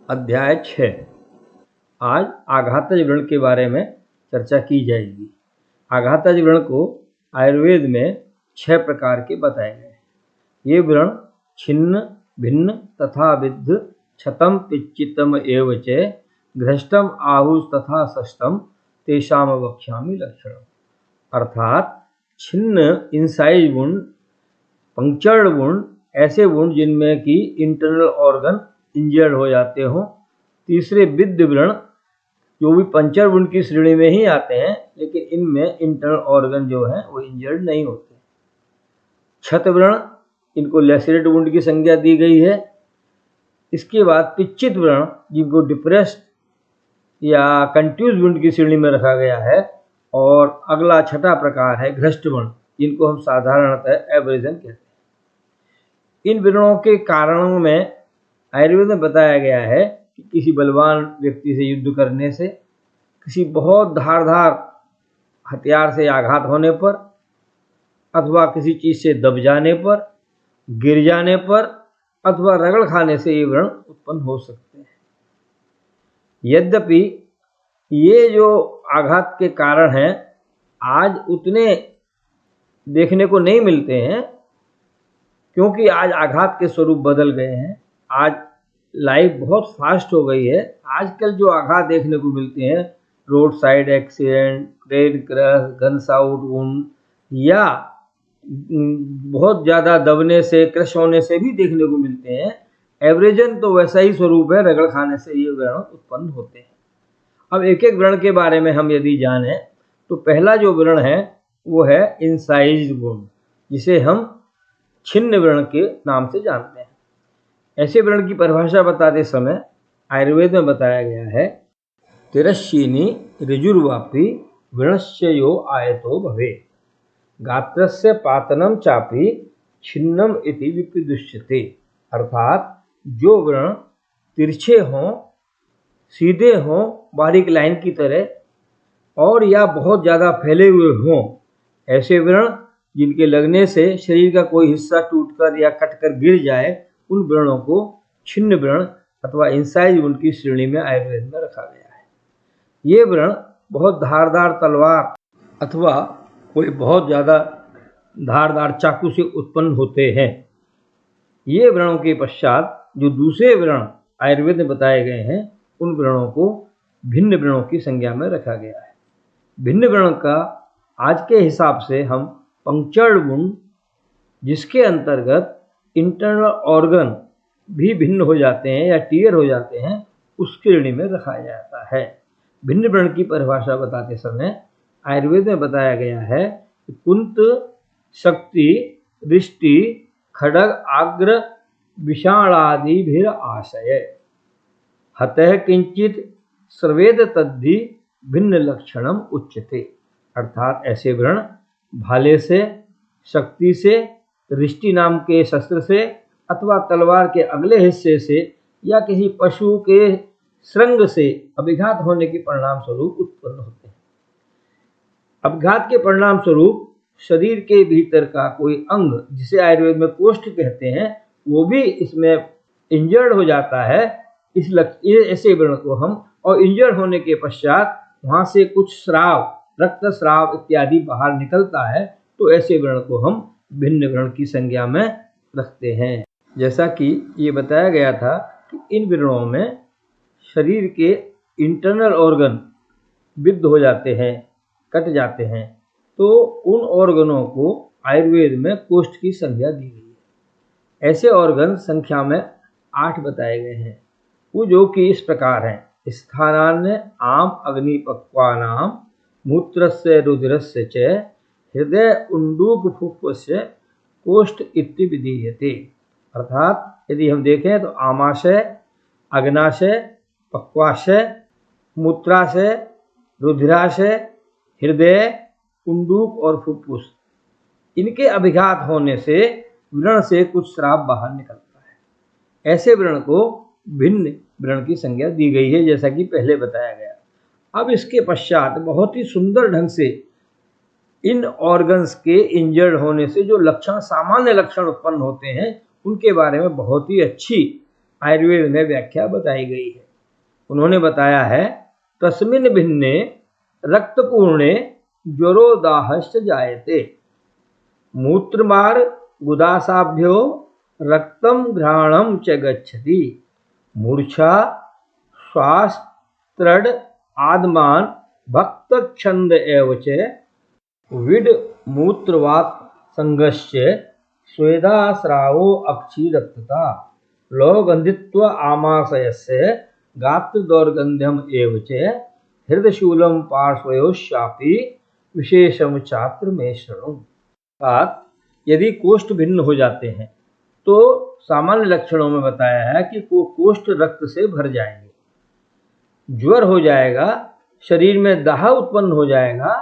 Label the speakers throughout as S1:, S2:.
S1: अध्याय 6। आज आघातज व्रण के बारे में चर्चा की जाएगी। आघातज व्रण को आयुर्वेद में 6 प्रकार के बताए गए हैं। ये व्रण छिन्न, भिन्न तथा विद्ध, क्षतम पिच्चितम एव च, घ्रष्टम आहुष तथा षष्टम तेषाम वक्ष्यामि लक्षणम। अर्थात छिन्न इंसाइज वुंड, पंक्चर्ड वुंड, ऐसे वुंड जिनमें कि इंटरनल ऑर्गन इंजर्ड हो जाते हों। तीसरे विद्ध व्रण, जो भी पंक्चर वुंड की श्रेणी में ही आते हैं, लेकिन इनमें इंटरनल ऑर्गन जो है वो इंजर्ड नहीं होते। क्षत व्रण, इनको लेसरेट वुंड की संज्ञा दी गई है। इसके बाद पिच्चित व्रण, जिनको डिप्रेस्ड या कंट्यूज वुंड की श्रेणी में रखा गया है। और अगला छठा प्रकार है घ्रष्ट व्रण, जिनको हम साधारणतः एब्रेजन कहते हैं। इन व्रणों के कारणों में आयुर्वेद में बताया गया है कि किसी बलवान व्यक्ति से युद्ध करने से, किसी बहुत धारदार हथियार से आघात होने पर, अथवा किसी चीज से दब जाने पर, गिर जाने पर, अथवा रगड़ खाने से ये व्रण उत्पन्न हो सकते हैं। यद्यपि ये जो आघात के कारण हैं आज उतने देखने को नहीं मिलते हैं, क्योंकि आज आघात के स्वरूप बदल गए हैं। आज लाइफ बहुत फास्ट हो गई है। आजकल जो आघात देखने को मिलते हैं, road side accident, train crash, gun shout wound, या बहुत ज़्यादा दबने से, क्रश होने से भी देखने को मिलते हैं। एब्रेजन तो वैसा ही स्वरूप है, रगड़ खाने से ये व्रण उत्पन्न होते हैं। अब एक एक व्रण के बारे में हम यदि जानें तो पहला जो व्रण है वो है इंसाइज्ड वुंड, जिसे हम छिन्न व्रण के नाम से जानते हैं। ऐसे व्रण की परिभाषा बताते समय आयुर्वेद में बताया गया है, तिरश्चीनी ऋजुर्वापी व्रणस्य यो आयतो भवे, गात्रस्य पातनम चापी छिन्नम इति विप्रदुष्यते। अर्थात जो व्रण तिरछे हों, सीधे हों, बारीक लाइन की तरह, और या बहुत ज़्यादा फैले हुए हों, ऐसे व्रण जिनके लगने से शरीर का कोई हिस्सा टूटकर या कटकर गिर जाए, उन व्रणों को छिन्न व्रण अथवा इंसाइज वुंड की श्रेणी में आयुर्वेद में रखा गया है। ये व्रण बहुत धारदार तलवार अथवा कोई बहुत ज़्यादा धारदार चाकू से उत्पन्न होते हैं। ये व्रणों के पश्चात जो दूसरे व्रण आयुर्वेद में बताए गए हैं, उन व्रणों को भिन्न व्रणों की संज्ञा में रखा गया है। भिन्न व्रण का आज के हिसाब से हम पंक्चर्ड वुंड, जिसके अंतर्गत इंटरनल ऑर्गन भी भिन्न हो जाते हैं या टीयर हो जाते हैं, उस श्रेणी में रखा जाता है। भिन्न व्रण की परिभाषा बताते समय आयुर्वेद में बताया गया है कि कुंत, शक्ति, दृष्टि, खड्ग, आग्र, विषाणादिभिर आशय, हतः किंचित सर्वेद तद्धि भिन्न लक्षणम उच्यते। अर्थात ऐसे व्रण भाले से, शक्ति से, दृष्टि नाम के शस्त्र से, अथवा तलवार के अगले हिस्से से, या किसी पशु के श्रृंग से अभिघात होने के परिणाम स्वरूप उत्पन्न होते हैं। अभिघात के परिणाम स्वरूप शरीर के भीतर का कोई अंग, जिसे आयुर्वेद में कोष्ठ कहते हैं, वो भी इसमें इंजर्ड हो जाता है। ऐसे व्रण को हम, और इंजर्ड होने के पश्चात वहाँ से कुछ स्राव, रक्त स्राव इत्यादि बाहर निकलता है, तो ऐसे व्रण को हम भिन्न व्रण की संज्ञा में रखते हैं। जैसा कि ये बताया गया था कि इन व्रणों में शरीर के इंटरनल ऑर्गन विद्ध हो जाते हैं, कट जाते हैं, तो उन ऑर्गनों को आयुर्वेद में कोष्ठ की संज्ञा दी गई है। ऐसे ऑर्गन संख्या में 8 बताए गए हैं, वो जो कि इस प्रकार हैं: स्थानान्य आम अग्निपक्वानाम, मूत्रस्य रुधिरस्य च, हृदय उंडूक फुफ्फुस्य कोष्ठ इति विधीयते। अर्थात यदि हम देखें तो आमाशय, अग्नाशय, पक्वाशय, मूत्राशय, रुधिराशय, हृदय, उंडूक और फुफ्फुस, इनके अभिघात होने से व्रण से कुछ स्राव बाहर निकलता है। ऐसे व्रण को भिन्न व्रण की संज्ञा दी गई है, जैसा कि पहले बताया गया। अब इसके पश्चात बहुत ही सुंदर ढंग से इन ऑर्गन्स के इंजर्ड होने से जो लक्षण, सामान्य लक्षण उत्पन्न होते हैं, उनके बारे में बहुत ही अच्छी आयुर्वेद में व्याख्या बताई गई है। उन्होंने बताया है तस्मिन् भिन्ने रक्तपूर्णे ज्वरोदाहश्च जायते, मूत्रमार्ग गुदासाभ्यो रक्तम घ्राणम च गच्छति, मूर्छा श्वास तृड आदमान भक्त छंद एव च विड मूत्रवात संगश्च स्वेदास्रावो अक्षी रक्तता लोहगंधित्व आमाशयस्य गात्र दौर्गंध्यम एव च हृदशूलम पार्श्वयोश्चापि विशेषम छात्र में शृणु। बात यदि कोष्ठ भिन्न हो जाते हैं तो सामान्य लक्षणों में बताया है कि कोष्ठ रक्त से भर जाएंगे, ज्वर हो जाएगा, शरीर में दाह उत्पन्न हो जाएगा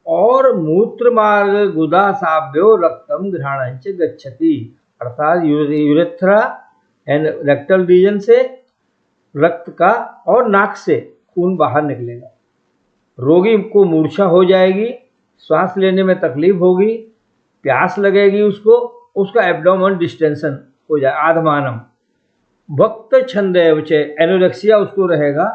S1: और मूत्र मार्ग गुदासाभ्यो रक्तम घ्राणंच गच्छति, अर्थात यूरेथ्रा एंड रेक्टल रीजन से रक्त का और नाक से खून बाहर निकलेगा। रोगी को मूर्छा हो जाएगी, सांस लेने में तकलीफ होगी, प्यास लगेगी, उसका एब्डोमेन डिस्टेंशन हो जाए, आधमानम भक्त छंद एनोरेक्सिया उसको रहेगा,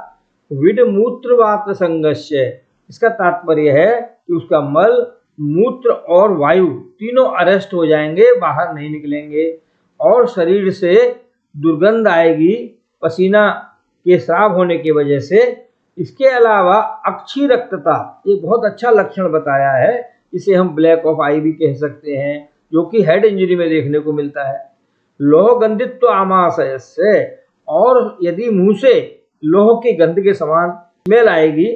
S1: विड मूत्रवात संगस्य, इसका तात्पर्य है कि उसका मल मूत्र और वायु तीनों अरेस्ट हो जाएंगे, बाहर नहीं निकलेंगे और शरीर से दुर्गंध आएगी पसीना के स्राव होने की वजह से। इसके अलावा अक्षी रक्तता, ये बहुत अच्छा लक्षण बताया है, इसे हम ब्लैक ऑफ आई भी कह सकते हैं, जो कि हेड इंजरी में देखने को मिलता है। लोहगंधित्व आमाशय से, और यदि मुंह से लोह की गंध के समान स्मेल आएगी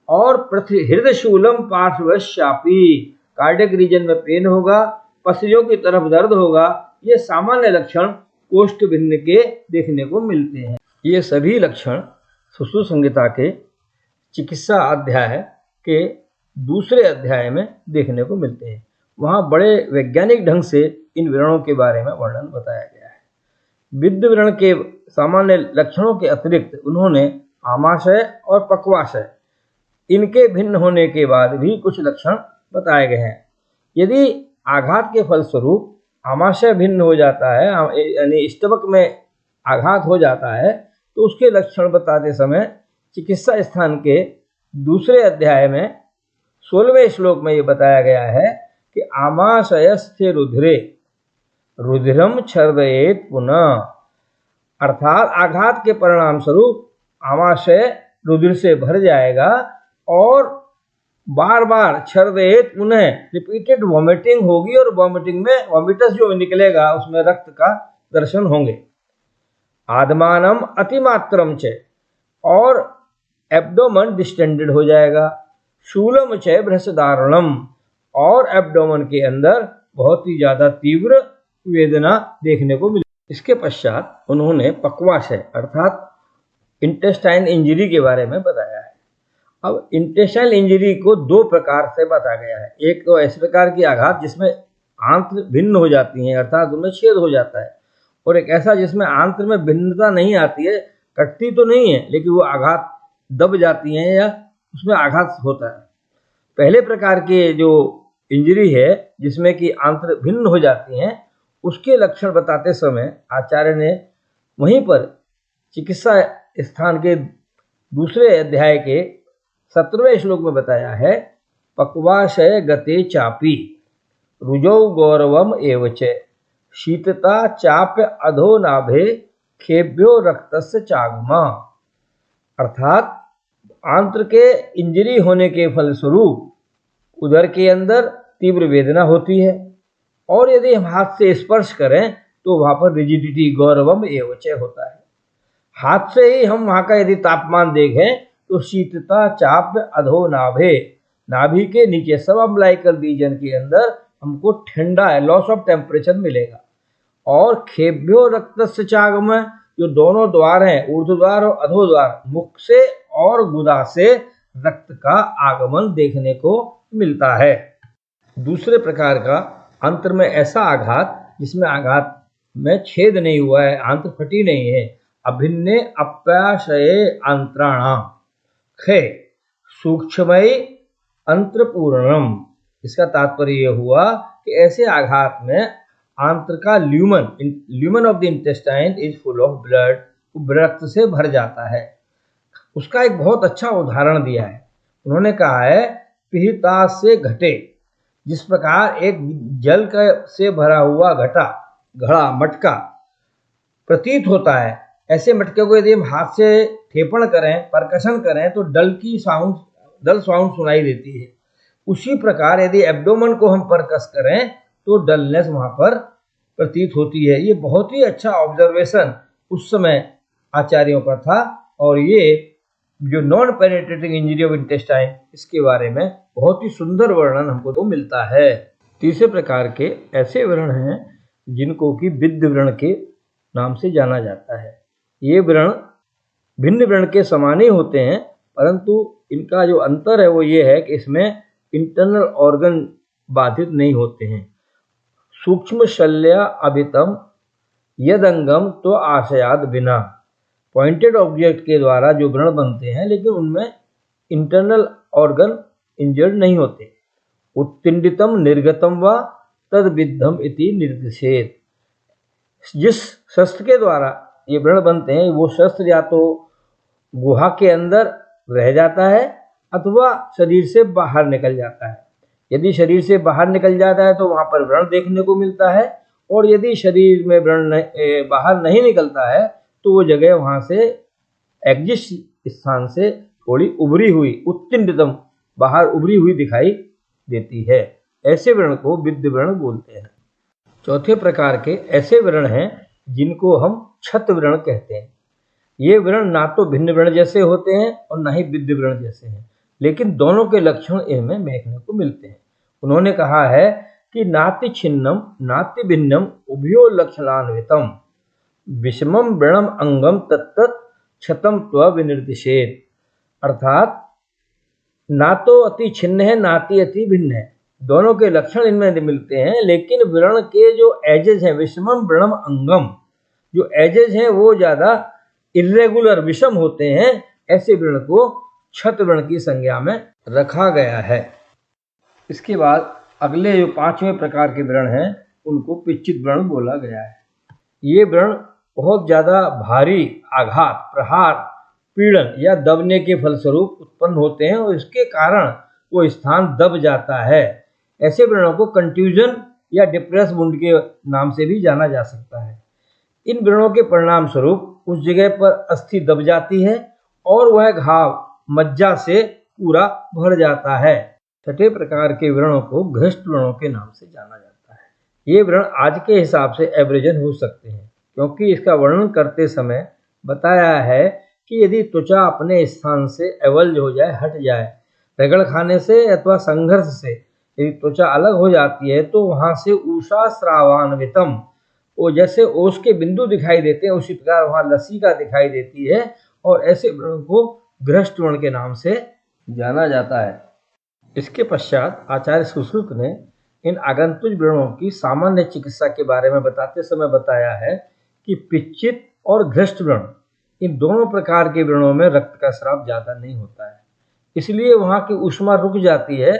S1: और हृदय शूलम पार्श्वश्चापी, कार्डियक रीजन में पेन होगा, पसलियों की तरफ दर्द होगा, ये सामान्य लक्षण कोष्ठ भिन्न के देखने को मिलते हैं। ये सभी लक्षण सुश्रुत संहिता के चिकित्सा अध्याय के दूसरे अध्याय में देखने को मिलते हैं। वहाँ बड़े वैज्ञानिक ढंग से इन व्रणों के बारे में वर्णन बताया गया है। विद्ध व्रण के सामान्य लक्षणों के अतिरिक्त उन्होंने आमाशय और पक्वाशय, इनके भिन्न होने के बाद भी कुछ लक्षण बताए गए हैं। यदि आघात के फलस्वरूप आमाशय भिन्न हो जाता है, यानी स्टमक में आघात हो जाता है, तो उसके लक्षण बताते समय चिकित्सा स्थान के दूसरे अध्याय में 16वें श्लोक में ये बताया गया है कि आमाशयस्थे रुधिरे रुधिरम छर्दयेत पुनः, अर्थात आघात के परिणाम स्वरूप आमाशय रुधिर से भर जाएगा और बार बार छर्दयेत पुनः रिपीटेड वॉमिटिंग होगी और वॉमिटिंग में वॉमिटस जो निकलेगा उसमें रक्त का दर्शन होंगे। आदमानम अतिमात्रम च, और एब्डोमन डिस्टेंडेड हो जाएगा। शूलम च भ्रसदारुणम, और एब्डोमन के अंदर बहुत ही ज़्यादा तीव्र वेदना देखने को मिली। इसके पश्चात उन्होंने पक्वाशय अर्थात इंटेस्टाइन इंजरी के बारे में बताया है। अब इंटेस्टाइनल इंजरी को दो प्रकार से बताया गया है। एक तो ऐसे प्रकार की आघात जिसमें आंत्र भिन्न हो जाती हैं, अर्थात उनमें छेद हो जाता है, और एक ऐसा जिसमें आंत्र में भिन्नता नहीं आती है, कटती तो नहीं है लेकिन वो आघात दब जाती हैं या उसमें आघात होता है। पहले प्रकार के जो इंजरी है जिसमें कि आंत्र भिन्न हो जाती हैं, उसके लक्षण बताते समय आचार्य ने वहीं पर चिकित्सा स्थान के दूसरे अध्याय के 17वें श्लोक में बताया है, पक्वाशय गते चापी रुजौ गौरवम एवच शीतता चाप्य अधो नाभे खेभ्यो रक्तस्य चागमा, अर्थात आंत्र के इंजरी होने के फलस्वरूप उदर के अंदर तीव्र वेदना होती है और यदि हम हाथ से स्पर्श करें तो वहाँ पर रिजिडिटी गौरवम एवच होता है। हाथ से ही हम वहाँ का यदि तापमान देखें तो शीतता चाप्य अधो नाभे, नाभि के नीचे सब अम्बिलिकल रीजन के अंदर हमको ठंडा है, लॉस ऑफ टेम्परेचर मिलेगा। और खेभ्यो रक्तस्य चागम, जो दोनों द्वार हैं, ऊर्ध्वद्वार और अधोद्वार, मुख से और गुदा से रक्त का आगमन देखने को मिलता है। दूसरे प्रकार का आंत्र में ऐसा आघात जिसमें आघात में छेद नहीं हुआ है, आंत्र फटी नहीं है, अभिन्ने अप्याशये आंत्राणाम खे सूक्ष्मय अंत्रपूर्णम, इसका तात्पर्य यह हुआ कि ऐसे आघात में आंत्र का lumen of the intestine is full of blood, रक्त से भर जाता है। उसका एक बहुत अच्छा उदाहरण दिया है। उन्होंने कहा है पिहिता से घटे, जिस प्रकार एक जल से भरा हुआ घड़ा मटका प्रतीत होता है, ऐसे मटके को यदि हम हाथ से ठेपण करें, परकशन करें तो डल साउंड सुनाई देती है। उसी प्रकार यदि एब्डोमेन को हम परकस करें तो डलनेस वहां पर प्रतीत होती है। ये बहुत ही अच्छा ऑब्जर्वेशन उस समय आचार्यों का था, और ये जो non penetrating injury of intestine, इसके बारे में बहुत ही सुंदर वर्णन हमको तो मिलता है। तीसरे प्रकार के ऐसे व्रण हैं जिनको कि विद्ध व्रण के नाम से जाना जाता है। ये व्रण भिन्न व्रण के समान ही होते हैं, परंतु इनका जो अंतर है वो ये है कि इसमें इंटरनल ऑर्गन बाधित नहीं होते हैं। सूक्ष्म शल्य अभितम यदंगम तो आशयाद बिना, पॉइंटेड ऑब्जेक्ट के द्वारा जो व्रण बनते हैं लेकिन उनमें इंटरनल ऑर्गन इंजर्ड नहीं होते। उत्तिंडितम निर्गतम व तद्विद्धम इति निर्दिशेत, जिस शस्त्र के द्वारा ये व्रण बनते हैं वो शस्त्र या तो गुहा के अंदर रह जाता है अथवा शरीर से बाहर निकल जाता है। यदि शरीर से बाहर निकल जाता है तो वहां पर व्रण देखने को मिलता है, और यदि शरीर में व्रण बाहर नहीं निकलता है तो वो जगह वहां से एग्जिस्ट स्थान से थोड़ी उभरी हुई, उत्तिंडितम, बाहर उभरी हुई दिखाई देती है। ऐसे व्रण को विद्ध व्रण बोलते हैं। चौथे प्रकार के ऐसे व्रण हैं जिनको हम छत व्रण कहते हैं। ये व्रण ना तो भिन्न व्रण जैसे होते हैं और ना ही विद्ध व्रण जैसे हैं, लेकिन दोनों के लक्षण इनमें देखने को मिलते हैं। उन्होंने कहा है कि नाति छिन्नम नाति भिन्नम उभयो लक्षणान्वितम विषमम व्रणम अंगम तत्तत् क्षतम त्व विनिर्दिशेत, अर्थात ना तो अति छिन्न है ना अति भिन्न है, दोनों के लक्षण इनमें मिलते हैं, लेकिन व्रण के जो एजेज हैं, विषमम व्रणम अंगम, जो एजेज हैं वो ज्यादा इरेगुलर विषम होते हैं। ऐसे व्रण को छत व्रण की संज्ञा में रखा गया है। इसके बाद अगले जो 5वें प्रकार के व्रण हैं उनको पिच्चित व्रण बोला गया है। ये व्रण बहुत ज्यादा भारी आघात, प्रहार, पीड़न या दबने के फलस्वरूप उत्पन्न होते हैं और इसके कारण वो स्थान दब जाता है। ऐसे व्रणों को कंट्यूजन या डिप्रेस वुंड के नाम से भी जाना जा सकता है। इन व्रणों के परिणाम स्वरूप उस जगह पर अस्थि दब जाती है और वह घाव मज्जा से पूरा भर जाता है। छठे प्रकार के व्रणों को घृष्ट व्रणों के नाम से जाना जाता है। ये व्रण आज के हिसाब से एब्रेजन हो सकते हैं, क्योंकि इसका वर्णन करते समय बताया है कि यदि त्वचा अपने स्थान से एवल्ज हो जाए, हट जाए, रगड़ खाने से अथवा संघर्ष से यदि त्वचा अलग हो जाती है तो वहां से ऊषा श्रावान्वितम, वो जैसे ओस के बिंदु दिखाई देते हैं उसी प्रकार वहां लसिका दिखाई देती है, और ऐसे व्रण को घृष्ट व्रण के नाम से जाना जाता है। इसके पश्चात आचार्य सुश्रुत ने इन आगंतुक व्रणों की सामान्य चिकित्सा के बारे में बताते समय बताया है कि पिच्चित और घृष्ट व्रण, इन दोनों प्रकार के व्रणों में रक्त का स्राव ज्यादा नहीं होता है, इसलिए वहां की ऊष्मा रुक जाती है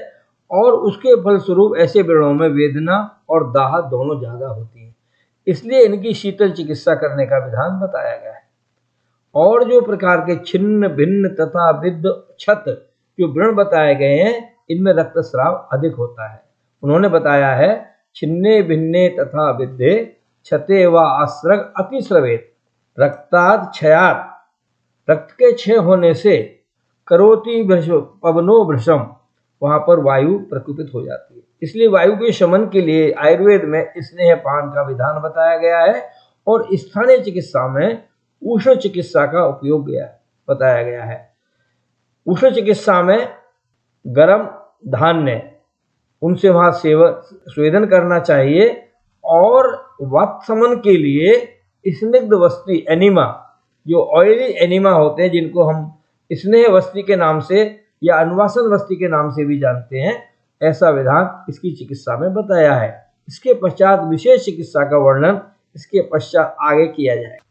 S1: और उसके फलस्वरूप ऐसे व्रणों में वेदना और दाह दोनों ज्यादा होती है, इसलिए इनकी शीतल चिकित्सा करने का विधान बताया गया है। और जो प्रकार के छिन्न, भिन्न तथा विद्ध, छत जो व्रण बताए गए हैं इनमें रक्तस्राव अधिक होता है। उन्होंने बताया है छिन्ने भिन्ने तथा विद्धे छते व आस्रग अतिस्रवेत रक्ताद क्षयात, रक्त के क्षय होने से करोति पवनो भृशम, वहां पर वायु प्रकुपित हो जाती है। इसलिए वायु के शमन के लिए आयुर्वेद में स्नेहपान का विधान बताया गया है और स्थानीय चिकित्सा में उष्ण चिकित्सा का उपयोग बताया गया है। उष्ण चिकित्सा में गर्म धान्य, उनसे वहां स्वेदन करना चाहिए, और वात शमन के लिए स्निग्ध वस्ती एनिमा, जो ऑयली एनिमा होते हैं जिनको हम स्नेह वस्ती के नाम से या अनुवासन वस्ती के नाम से भी जानते हैं, ऐसा विधान इसकी चिकित्सा में बताया है। इसके पश्चात विशेष चिकित्सा का वर्णन इसके पश्चात आगे किया जाएगा।